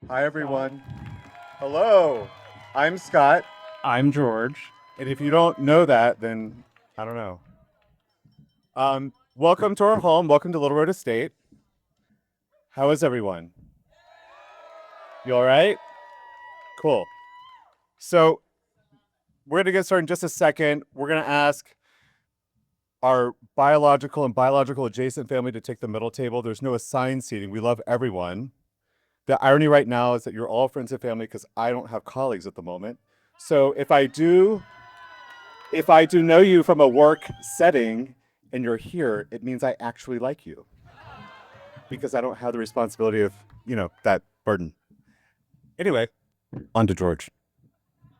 Hi, everyone. Hello. I'm Scott. I'm George. And if you don't know that, then I don't know. Welcome to our home. Welcome to Little Road Estate. How is everyone? You all right? Cool. So we're going to get started in just a second. We're going to ask our biological and biological adjacent family to take the middle table. There's no assigned seating. We love everyone. The irony right now is that you're all friends and family because I don't have colleagues at the moment. So if I do know you from a work setting and you're here, it means I actually like you because I don't have the responsibility of, that burden. Anyway, on to George.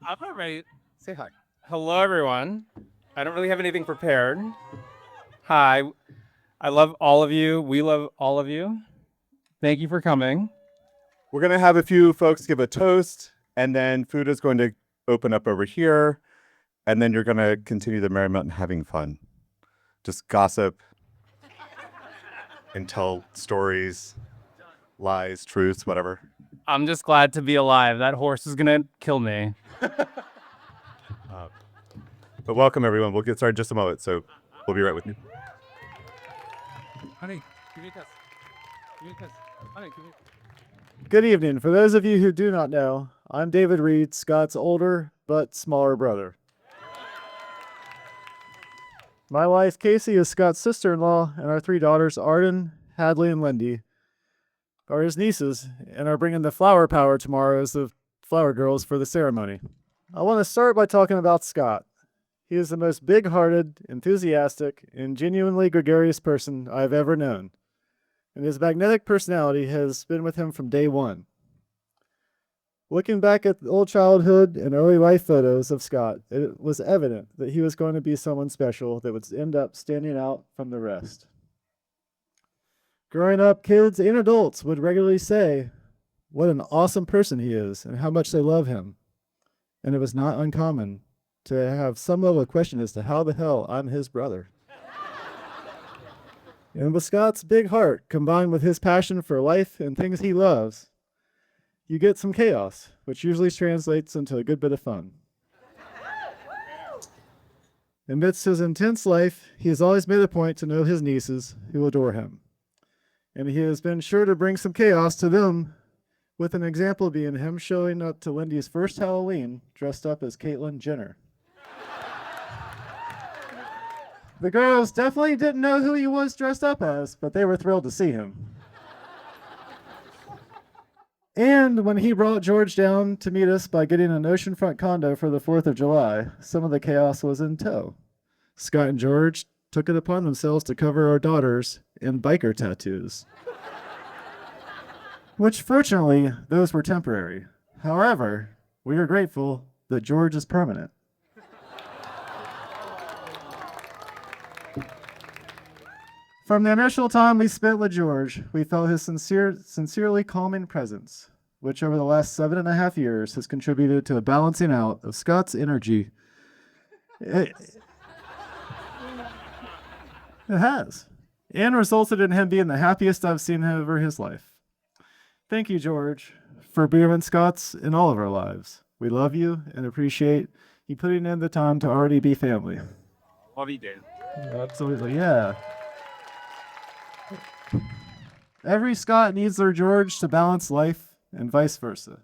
I'm all right. Say hi. Hello, everyone. I don't really have anything prepared. Hi. I love all of you. We love all of you. Thank you for coming. We're going to have a few folks give a toast, and then food is going to open up over here, and then you're going to continue the merriment and having fun. Just gossip and tell stories, lies, truths, whatever. I'm just glad to be alive. That horse is going to kill me. But welcome, everyone. We'll get started in just a moment, so we'll be right with you. Honey, give me a kiss. Give me a kiss. Honey, give me Good evening. For those of you who do not know, I'm David Reed, Scott's older but smaller brother. My wife, Casey, is Scott's sister-in-law, and our three daughters, Arden, Hadley, and Lindy, are his nieces and are bringing the flower power tomorrow as the flower girls for the ceremony. I want to start by talking about Scott. He is the most big-hearted, enthusiastic, and genuinely gregarious person I've ever known, and his magnetic personality has been with him from day one. Looking back at the old childhood and early life photos of Scott, it was evident that he was going to be someone special that would end up standing out from the rest. Growing up, kids and adults would regularly say what an awesome person he is and how much they love him. And it was not uncommon to have some level of question as to how the hell I'm his brother. And with Scott's big heart, combined with his passion for life and things he loves, you get some chaos, which usually translates into a good bit of fun. Amidst his intense life, he has always made a point to know his nieces, who adore him. And he has been sure to bring some chaos to them, with an example being him showing up to Lindy's first Halloween dressed up as Caitlyn Jenner. The girls definitely didn't know who he was dressed up as, but they were thrilled to see him. And when he brought George down to meet us by getting an oceanfront condo for the 4th of July, some of the chaos was in tow. Scott and George took it upon themselves to cover our daughters in biker tattoos. Which, fortunately, those were temporary. However, we are grateful that George is permanent. From the initial time we spent with George, we felt his sincerely calming presence, which over the last 7.5 years has contributed to a balancing out of Scott's energy. It has, and resulted in him being the happiest I've seen him over his life. Thank you, George, for being Scott's in all of our lives. We love you and appreciate you putting in the time to already be family. love you, Dave. Absolutely, yeah. Every Scott needs their George to balance life and vice versa.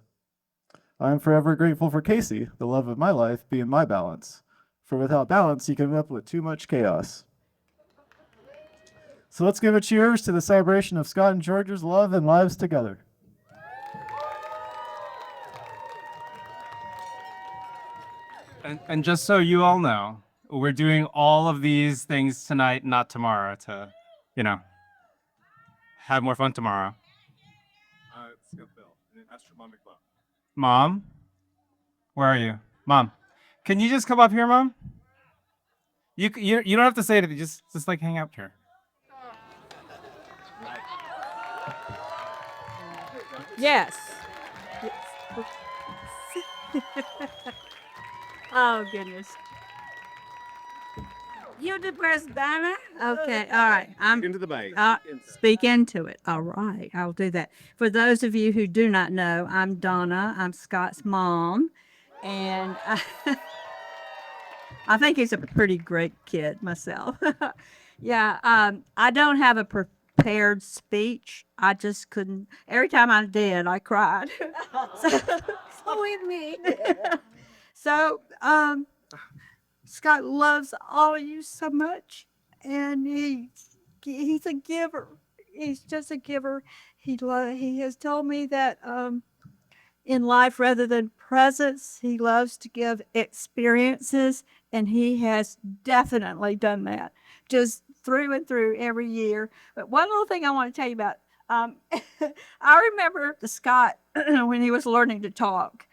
I am forever grateful for Casey, the love of my life, being my balance. For without balance, you can end up with too much chaos. So let's give a cheers to the celebration of Scott and George's love and lives together. And just so you all know, we're doing all of these things tonight, not tomorrow, to, have more fun tomorrow. It's Bill, an astronomical clock. Mom? Where are you? Mom, can you just come up here, Mom? You don't have to say anything. Just like hang out here. Yes. Oh, goodness. You the press, Donna? Okay, all right. I'm Into the mic. speak into it. All right, I'll do that. For those of you who do not know, I'm Donna. I'm Scott's mom, and I think he's a pretty great kid myself. Yeah, I don't have a prepared speech. I just couldn't. Every time I did, I cried. So with me. So, Scott loves all of you so much, and he's a giver. He's just a giver. He has told me that in life, rather than presents, he loves to give experiences, and he has definitely done that, just through and through every year. But one little thing I want to tell you about, I remember the Scott when he was learning to talk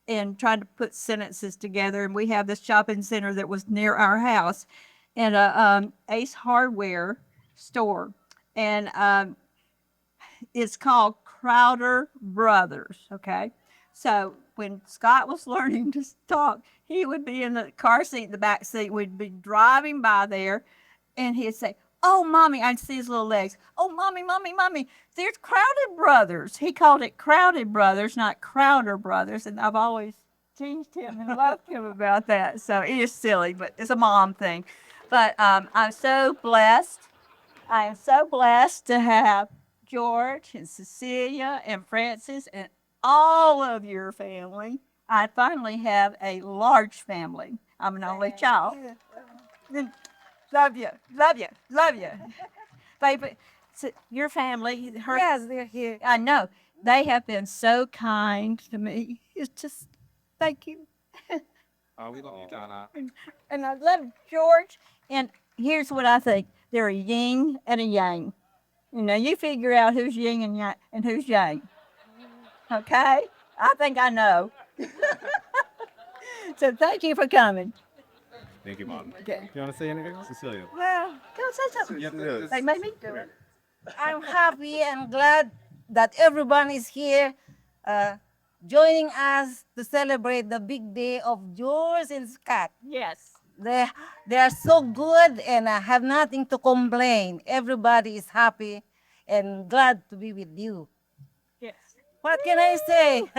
and trying to put sentences together. And we have this shopping center that was near our house, and a Ace Hardware store, and it's called Crowder Brothers. Okay, so when Scott was learning to talk, he would be in the car seat, the back seat. We'd be driving by there, and he'd say, "Oh, mommy," I'd see his little legs. "Oh, mommy, mommy, mommy, there's Crowded Brothers." He called it Crowded Brothers, not Crowder Brothers. And I've always teased him and loved him about that. So it is silly, but it's a mom thing. But I'm so blessed. I am so blessed to have George and Cecilia and Francis and all of your family. I finally have a large family. I'm an only child. Love you, love you, love you. Baby, so your family, yes, they're here. I know. They have been so kind to me. It's just, thank you. Oh, we love you, Donna. And I love George. And here's what I think they're a yin and a yang. You know, you figure out who's yin and who's yang. Okay? I think I know. So thank you for coming. Thank you, Mom. Okay. You want to say anything? Cecilia. Well, go say something. Yeah, They made me do it. I'm happy and glad that everyone is here joining us to celebrate the big day of George and Scott. Yes. They are so good and I have nothing to complain. Everybody is happy and glad to be with you. Yes. What can I say?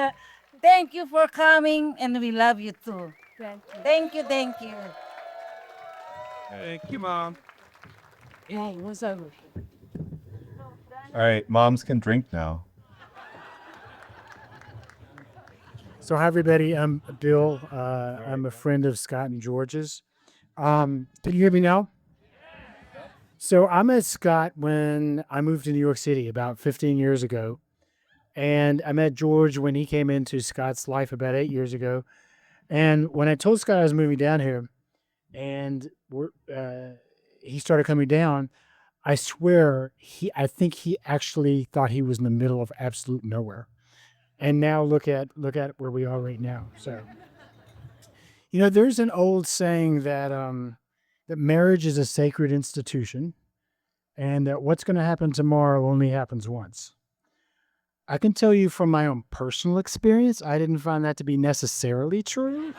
Thank you for coming and we love you too. Thank you. Thank you, thank you. Thank you, Mom. Hey, what's over? All right, moms can drink now. So hi everybody, I'm Bill. I'm a friend of Scott and George's. Can you hear me now? So I met Scott when I moved to New York City about 15 years ago. And I met George when he came into Scott's life about 8 years ago. And when I told Scott I was moving down here and he started coming down, I swear I think he actually thought he was in the middle of absolute nowhere. And now look at where we are right now. So, you know, there's an old saying that that marriage is a sacred institution, and that what's going to happen tomorrow only happens once. I can tell you from my own personal experience, I didn't find that to be necessarily true.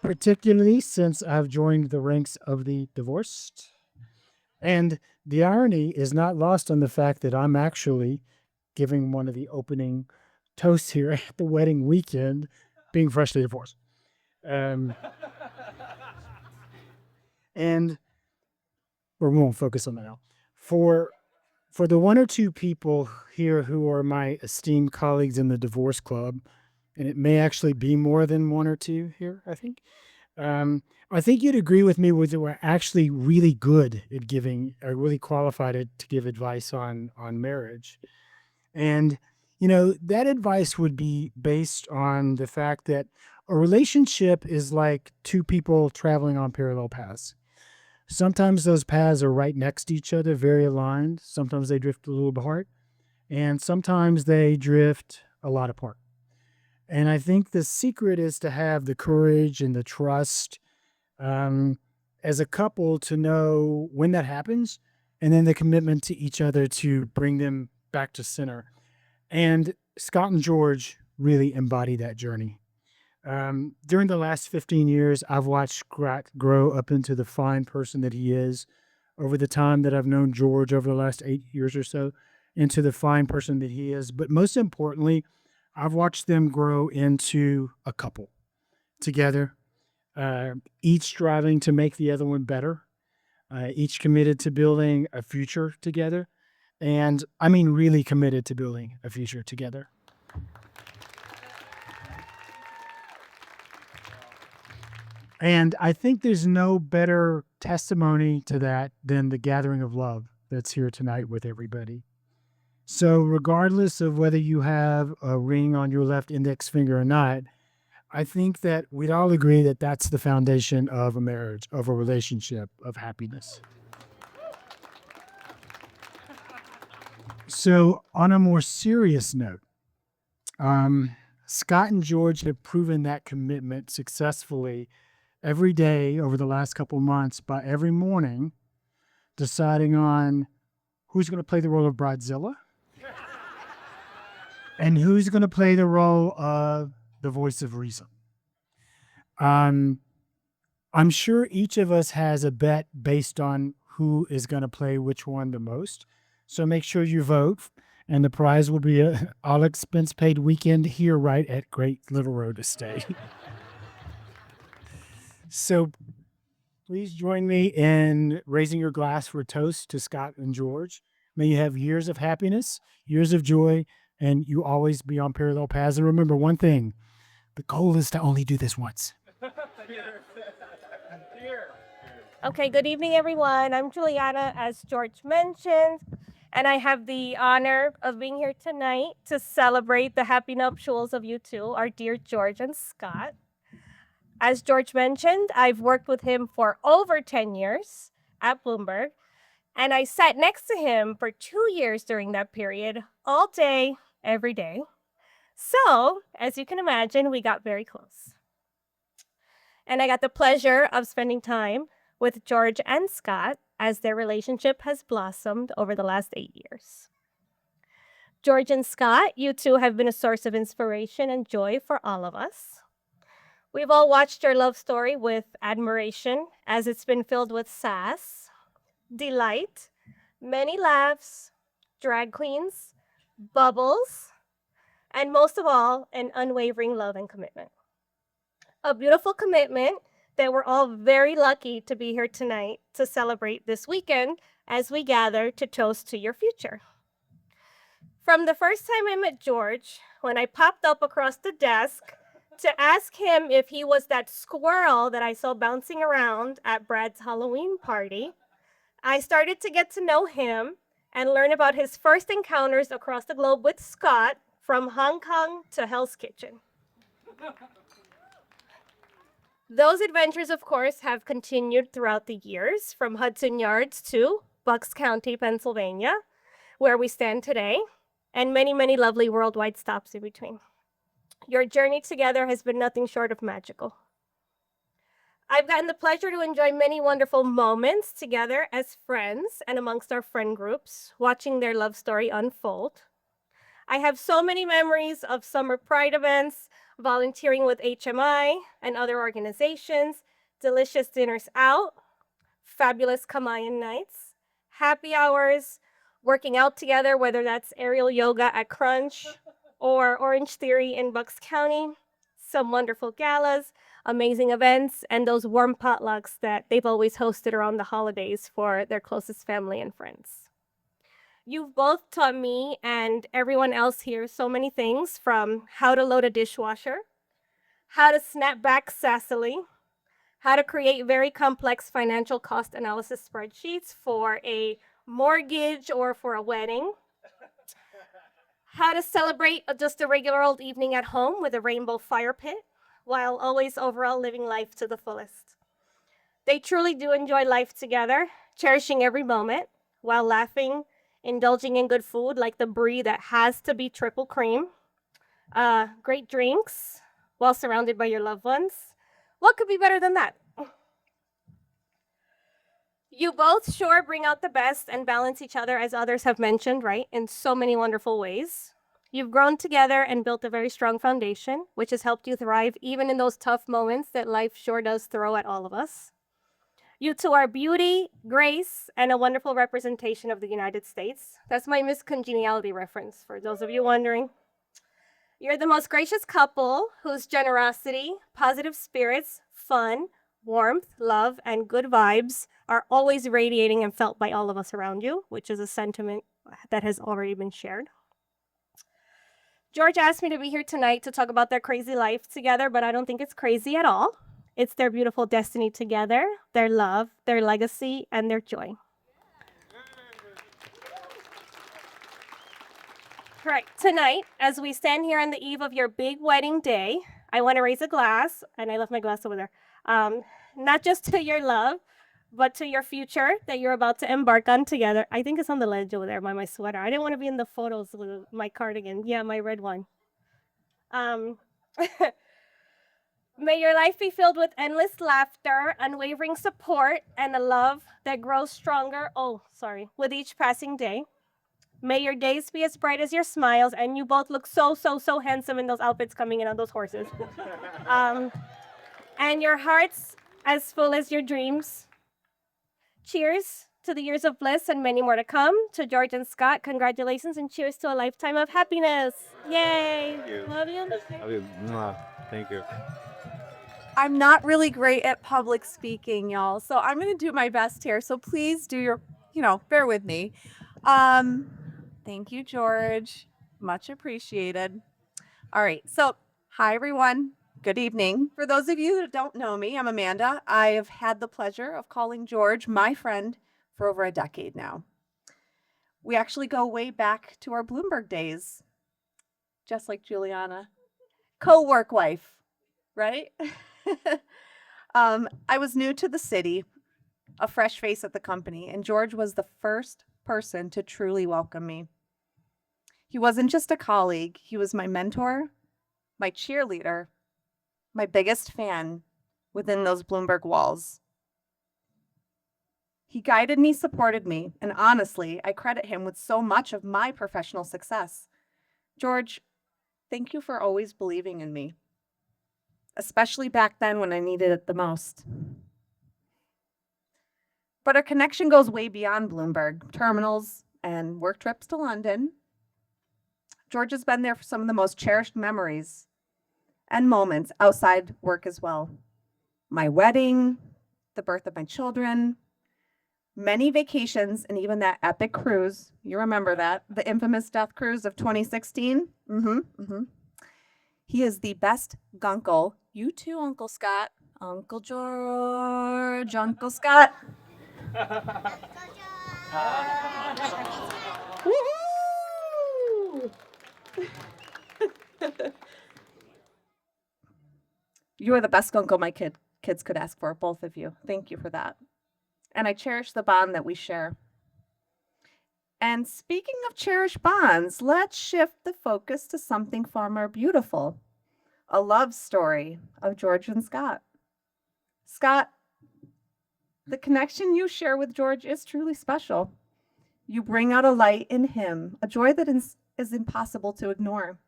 Particularly since I've joined the ranks of the divorced. And the irony is not lost on the fact that I'm actually giving one of the opening toasts here at the wedding weekend, being freshly divorced. And we won't focus on that now. For the one or two people here who are my esteemed colleagues in the divorce club, and it may actually be more than one or two here, I think. I think you'd agree with me that we're actually really good at giving, or really qualified to give advice on marriage. And, you know, that advice would be based on the fact that a relationship is like two people traveling on parallel paths. Sometimes those paths are right next to each other, very aligned. Sometimes they drift a little apart, and sometimes they drift a lot apart. And I think the secret is to have the courage and the trust as a couple to know when that happens, and then the commitment to each other to bring them back to center. And Scott and George really embody that journey. During the last 15 years, I've watched Scott grow up into the fine person that he is. Over the time that I've known George over the last 8 years or so, into the fine person that he is. But most importantly, I've watched them grow into a couple together, each striving to make the other one better, each committed to building a future together. And I mean, really committed to building a future together. And I think there's no better testimony to that than the gathering of love that's here tonight with everybody. So, regardless of whether you have a ring on your left index finger or not, I think that we'd all agree that that's the foundation of a marriage, of a relationship, of happiness. So, on a more serious note, Scott and George have proven that commitment successfully every day over the last couple months by every morning deciding on who's going to play the role of Bridezilla and who's going to play the role of the voice of reason. I'm sure each of us has a bet based on who is going to play which one the most. So make sure you vote, and the prize will be a all expense paid weekend here right at Great Little Road Estate. So please join me in raising your glass for a toast to Scott and George. May you have years of happiness, years of joy, and you always be on parallel paths. And remember one thing, the goal is to only do this once. Okay, good evening, everyone. I'm Juliana, as George mentioned, and I have the honor of being here tonight to celebrate the happy nuptials of you two, our dear George and Scott. As George mentioned, I've worked with him for over 10 years at Bloomberg, and I sat next to him for 2 years during that period, all day, every day. So, as you can imagine, we got very close. And I got the pleasure of spending time with George and Scott as their relationship has blossomed over the last 8 years. George and Scott, you two have been a source of inspiration and joy for all of us. We've all watched your love story with admiration as it's been filled with sass, delight, many laughs, drag queens, bubbles, and most of all, an unwavering love and commitment. A beautiful commitment that we're all very lucky to be here tonight to celebrate this weekend as we gather to toast to your future. From the first time I met George, when I popped up across the desk to ask him if he was that squirrel that I saw bouncing around at Brad's Halloween party, I started to get to know him and learn about his first encounters across the globe with Scott, from Hong Kong to Hell's Kitchen. Those adventures, of course, have continued throughout the years, from Hudson Yards to Bucks County, Pennsylvania, where we stand today, and many, many lovely worldwide stops in between. Your journey together has been nothing short of magical. I've gotten the pleasure to enjoy many wonderful moments together as friends and amongst our friend groups, watching their love story unfold. I have so many memories of summer pride events, volunteering with HMI and other organizations, delicious dinners out, fabulous Kamayan nights, happy hours, working out together, whether that's aerial yoga at Crunch or Orange Theory in Bucks County, some wonderful galas, amazing events, and those warm potlucks that they've always hosted around the holidays for their closest family and friends. You've both taught me and everyone else here so many things, from how to load a dishwasher, how to snap back sassily, how to create very complex financial cost analysis spreadsheets for a mortgage or for a wedding, how to celebrate just a regular old evening at home with a rainbow fire pit, while always overall living life to the fullest. They truly do enjoy life together, cherishing every moment while laughing, indulging in good food like the brie that has to be triple cream, great drinks while surrounded by your loved ones. What could be better than that? You both sure bring out the best and balance each other, as others have mentioned, right, in so many wonderful ways. You've grown together and built a very strong foundation, which has helped you thrive even in those tough moments that life sure does throw at all of us. You two are beauty, grace, and a wonderful representation of the United States. That's my Miss Congeniality reference, for those of you wondering. You're the most gracious couple whose generosity, positive spirits, fun, warmth, love, and good vibes are always radiating and felt by all of us around you, which is a sentiment that has already been shared. George asked me to be here tonight to talk about their crazy life together, but I don't think it's crazy at all. It's their beautiful destiny together, their love, their legacy, and their joy. All right, tonight, as we stand here on the eve of your big wedding day, I want to raise a glass, and I left my glass over there, not just to your love, but to your future that you're about to embark on together. I think it's on the ledge over there by my sweater. I didn't want to be in the photos with my cardigan. Yeah, my red one. May your life be filled with endless laughter, unwavering support, and a love that grows stronger, with each passing day. May your days be as bright as your smiles, and you both look so handsome in those outfits coming in on those horses. And your hearts as full as your dreams. Cheers to the years of bliss and many more to come. To George and Scott, congratulations, and cheers to a lifetime of happiness. Yay. Thank you. Love you. Thank you. I'm not really great at public speaking, y'all, so I'm going to do my best here. So please do your, bear with me. Thank you, George. Much appreciated. All right. So, hi, everyone. Good evening. For those of you that don't know me, I'm Amanda. I have had the pleasure of calling George my friend for over a decade now. We actually go way back to our Bloomberg days, just like Juliana. Co-work life, right? I was new to the city, a fresh face at the company, and George was the first person to truly welcome me. He wasn't just a colleague, he was my mentor, my cheerleader, my biggest fan within those Bloomberg walls. He guided me, supported me, and honestly, I credit him with so much of my professional success. George, thank you for always believing in me, especially back then when I needed it the most. But our connection goes way beyond Bloomberg, terminals, and work trips to London. George has been there for some of the most cherished memories and moments outside work as well. My wedding, the birth of my children, many vacations, and even that epic cruise. You remember that, the infamous death cruise of 2016? He is the best gunkle. You too, Uncle Scott. Uncle George, Uncle Scott. Woohoo! You are the best uncle my kids could ask for, both of you. Thank you for that. And I cherish the bond that we share. And speaking of cherished bonds, let's shift the focus to something far more beautiful. A love story of George and Scott. Scott, the connection you share with George is truly special. You bring out a light in him, a joy that is impossible to ignore.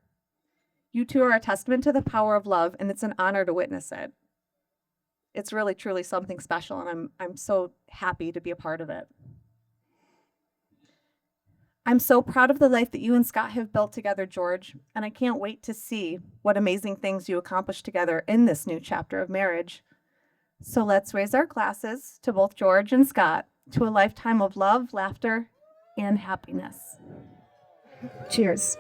You two are a testament to the power of love, and it's an honor to witness it. It's really, truly something special, and I'm so happy to be a part of it. I'm so proud of the life that you and Scott have built together, George, and I can't wait to see what amazing things you accomplish together in this new chapter of marriage. So let's raise our glasses to both George and Scott to a lifetime of love, laughter, and happiness. Cheers.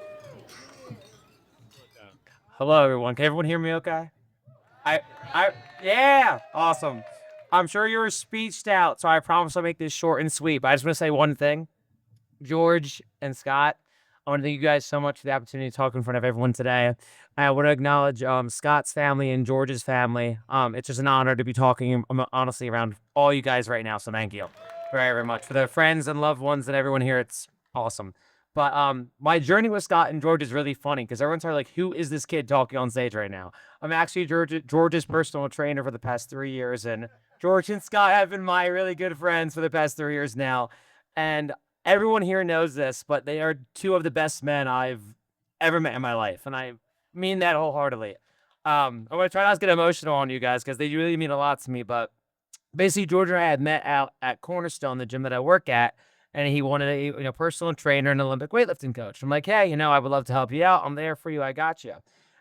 Hello, everyone. Can everyone hear me okay? Yeah, awesome. I'm sure you were speeched out, so I promise I'll make this short and sweet. But I just want to say one thing. George and Scott, I want to thank you guys so much for the opportunity to talk in front of everyone today. I want to acknowledge Scott's family and George's family. It's just an honor to be talking, honestly, around all you guys right now, so thank you very, very much. For the friends and loved ones and everyone here, it's awesome. But my journey with Scott and George is really funny because everyone's like, who is this kid talking on stage right now? I'm actually George's personal trainer for the past 3 years, and George and Scott have been my really good friends for the past 3 years now. And everyone here knows this, but they are two of the best men I've ever met in my life, and I mean that wholeheartedly. I'm gonna try not to get emotional on you guys because they really mean a lot to me. But basically, George and I had met out at Cornerstone, the gym that I work at, and he wanted a personal trainer and Olympic weightlifting coach. I'm like, hey, I would love to help you out. I'm there for you. I got you.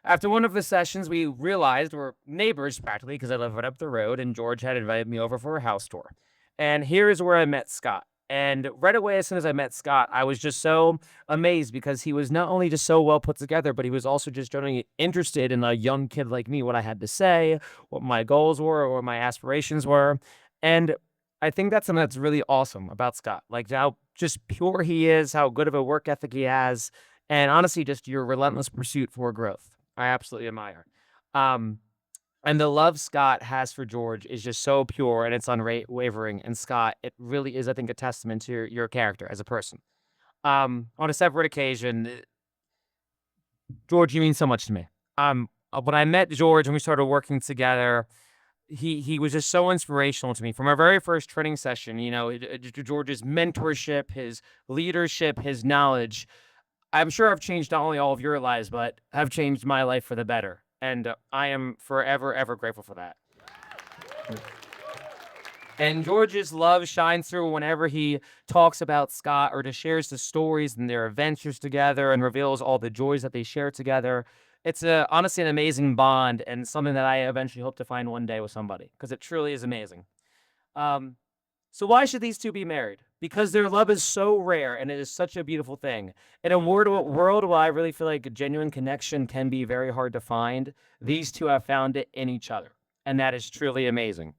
After one of the sessions, we realized we're neighbors practically because I live right up the road, and George had invited me over for a house tour. And here is where I met Scott. And right away, as soon as I met Scott, I was just so amazed because he was not only just so well put together, but he was also just generally interested in a young kid like me, what I had to say, what my goals were, or what my aspirations were. And I think that's something that's really awesome about Scott, like how just pure he is, how good of a work ethic he has, and honestly, just your relentless pursuit for growth. I absolutely admire. And the love Scott has for George is just so pure and it's unwavering. And Scott, it really is, I think, a testament to your character as a person. On a separate occasion, George, you mean so much to me. When I met George and we started working together, he was just so inspirational to me from our very first training session. George's mentorship, his leadership, his knowledge. I'm sure I've changed not only all of your lives, but have changed my life for the better. And I am forever, ever grateful for that. And George's love shines through whenever he talks about Scott or just shares the stories and their adventures together and reveals all the joys that they share together. It's honestly an amazing bond and something that I eventually hope to find one day with somebody because it truly is amazing. So why should these two be married? Because their love is so rare and it is such a beautiful thing. In a world where I really feel like a genuine connection can be very hard to find, these two have found it in each other. And that is truly amazing.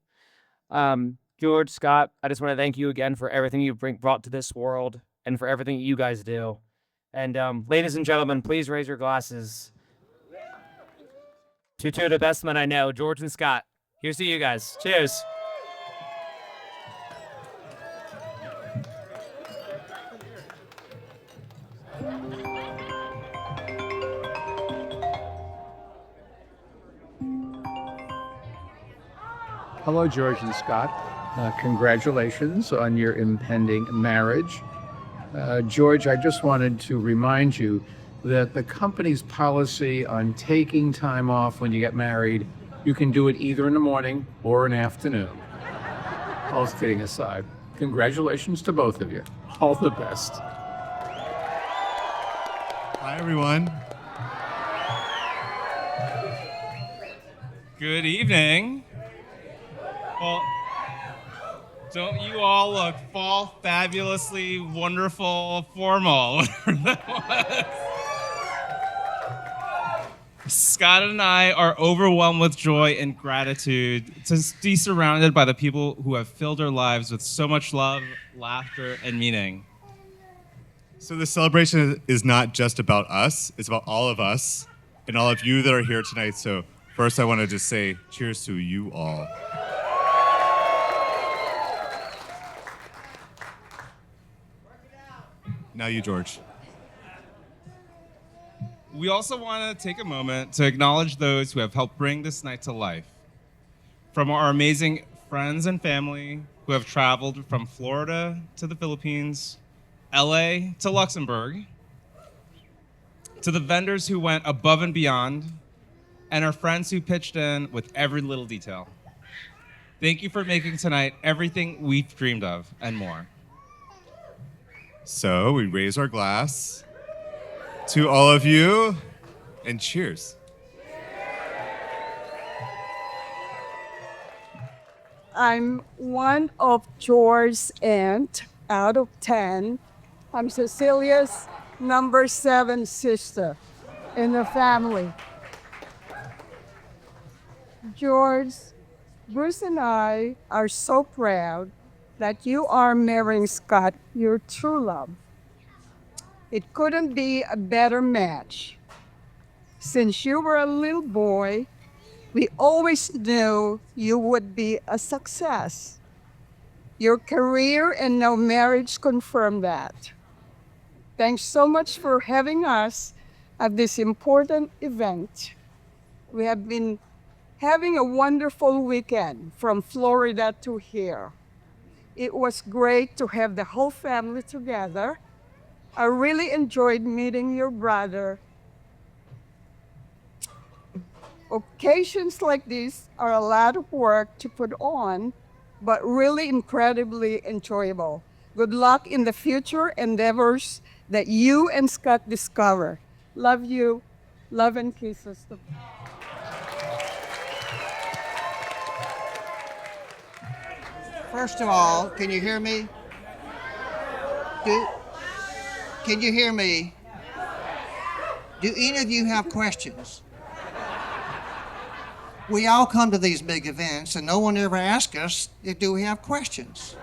George, Scott, I just want to thank you again for everything you've brought to this world and for everything you guys do. And ladies and gentlemen, please raise your glasses to two of the best men I know, George and Scott. Here's to you guys. Cheers. Hello, George and Scott. Congratulations on your impending marriage. George, I just wanted to remind you that the company's policy on taking time off when you get married, you can do it either in the morning or in the afternoon. All kidding aside, congratulations to both of you. All the best. Hi, everyone. Good evening. Well, don't you all look fall fabulously wonderful formal? Scott and I are overwhelmed with joy and gratitude to be surrounded by the people who have filled our lives with so much love, laughter, and meaning. So the celebration is not just about us, it's about all of us and all of you that are here tonight. So first I want to just say cheers to you all. Now you, George. We also want to take a moment to acknowledge those who have helped bring this night to life. From our amazing friends and family who have traveled from Florida to the Philippines, LA to Luxembourg, to the vendors who went above and beyond, and our friends who pitched in with every little detail. Thank you for making tonight everything we've dreamed of and more. So we raise our glass to all of you and cheers. I'm one of George's aunt out of 10. I'm Cecilia's number 7 sister in the family. George, Bruce and I are so proud that you are marrying Scott, your true love. It couldn't be a better match. Since you were a little boy, we always knew you would be a success. Your career and now marriage confirm that. Thanks so much for having us at this important event. We have been having a wonderful weekend from Florida to here. It was great to have the whole family together. I really enjoyed meeting your brother Occasions like this are a lot of work to put on, but really incredibly enjoyable. Good luck in the future endeavors that you and Scott discover. Love you. Love and kisses. First of all, can you hear me? Can you hear me? Do any of you have questions? We all come to these big events and no one ever asks us, do we have questions?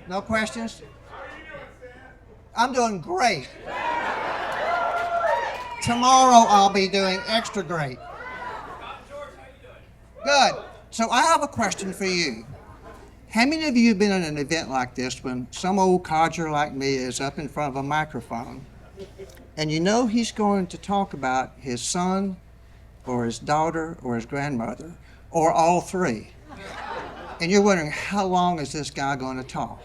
No questions? I'm doing great. Tomorrow I'll be doing extra great. Good. So I have a question for you. How many of you have been at an event like this when some old codger like me is up in front of a microphone and you know he's going to talk about his son or his daughter or his grandmother or all three? And you're wondering, how long is this guy going to talk?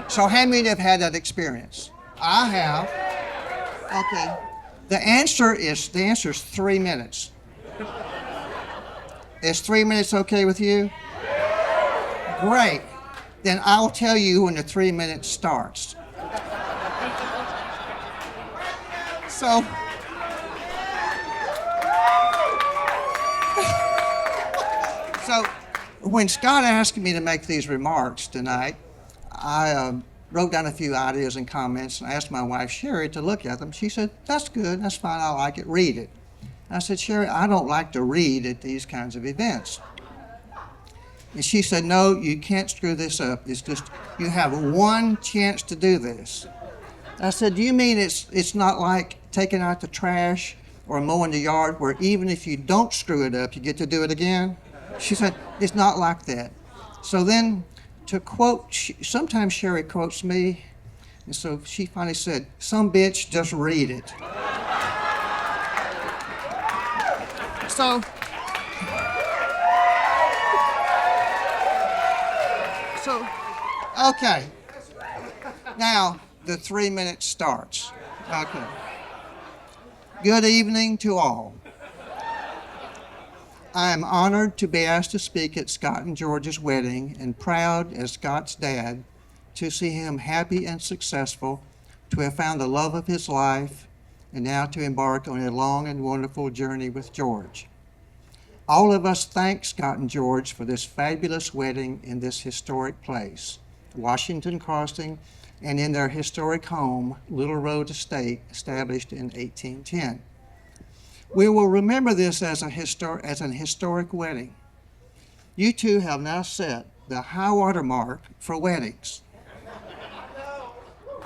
So how many have had that experience? I have. Okay. The answer is 3 minutes. Is 3 minutes okay with you? Great. Then I'll tell you when the 3 minutes starts. So, when Scott asked me to make these remarks tonight, I wrote down a few ideas and comments and I asked my wife, Sherry, to look at them. She said, that's good, that's fine, I like it, read it. I said, Sherry, I don't like to read at these kinds of events. And she said, no, you can't screw this up. It's just, you have one chance to do this. I said, do you mean it's not like taking out the trash or mowing the yard where even if you don't screw it up, you get to do it again? She said, it's not like that. So then, to quote, sometimes Sherry quotes me, and so she finally said, some bitch, just read it. Okay. Now, the 3 minutes starts. Okay. Good evening to all. I am honored to be asked to speak at Scott and George's wedding and proud as Scott's dad to see him happy and successful, to have found the love of his life, and now to embark on a long and wonderful journey with George. All of us thank Scott and George for this fabulous wedding in this historic place, Washington Crossing, and in their historic home, Little Road Estate, established in 1810. We will remember this as an historic wedding. You two have now set the high water mark for weddings.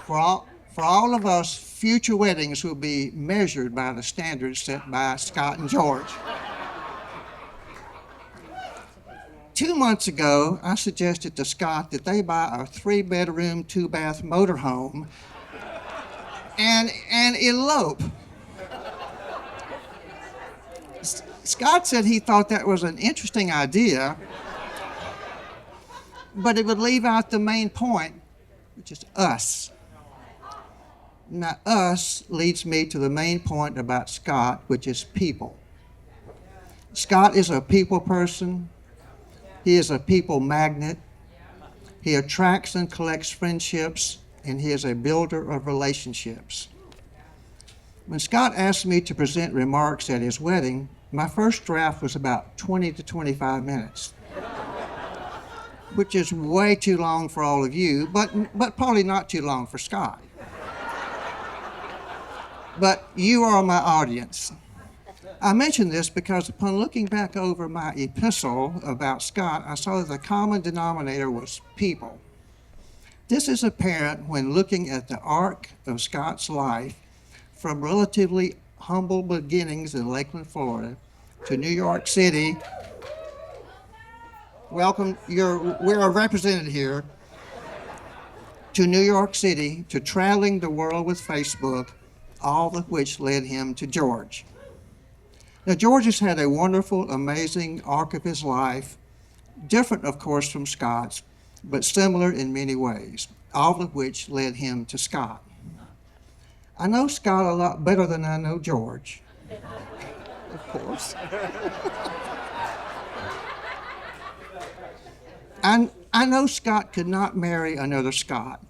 For all of us, future weddings will be measured by the standards set by Scott and George. 2 months ago, I suggested to Scott that they buy a 3-bedroom, 2-bath motorhome and elope. Scott said he thought that was an interesting idea, but it would leave out the main point, which is us. Now, us leads me to the main point about Scott, which is people. Scott is a people person. He is a people magnet. He attracts and collects friendships, and he is a builder of relationships. When Scott asked me to present remarks at his wedding, my first draft was about 20 to 25 minutes, which is way too long for all of you, but probably not too long for Scott. But you are my audience. I mention this because upon looking back over my epistle about Scott, I saw that the common denominator was people. This is apparent when looking at the arc of Scott's life from relatively humble beginnings in Lakeland, Florida, to New York City. Welcome, we are represented here. To New York City, to traveling the world with Facebook, all of which led him to George. Now, George has had a wonderful, amazing arc of his life, different, of course, from Scott's, but similar in many ways, all of which led him to Scott. I know Scott a lot better than I know George. of course. And I know Scott could not marry another Scott.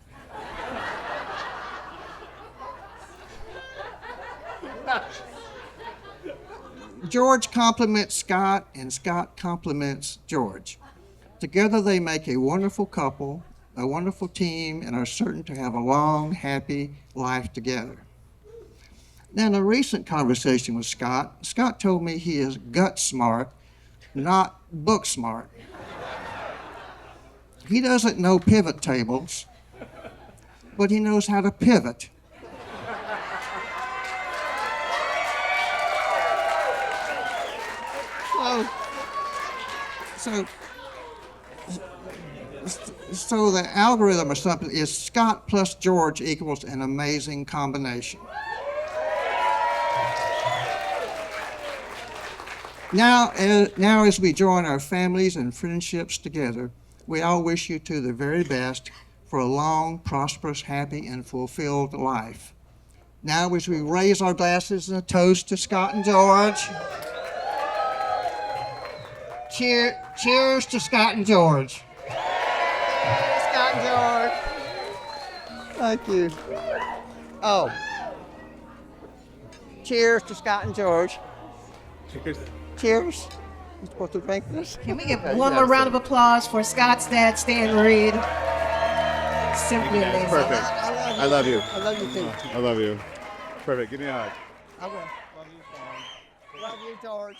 George compliments Scott, and Scott compliments George. Together they make a wonderful couple, a wonderful team, and are certain to have a long, happy life together. Now, in a recent conversation with Scott, Scott told me he is gut smart, not book smart. He doesn't know pivot tables, but he knows how to pivot. So the algorithm or something is Scott plus George equals an amazing combination. Now as we join our families and friendships together, we all wish you two the very best for a long, prosperous, happy, and fulfilled life. Now as we raise our glasses in a toast to Scott and George. Cheers to Scott and George. Scott and George. Thank you. Oh. Cheers to Scott and George. Cheers. You're supposed to drink this? Can we give one more round of applause for Scott's dad, Stan Reed? Simply amazing. Perfect. I love you. I love you too. I love you. Perfect. Give me a hug. I will. Love you, George.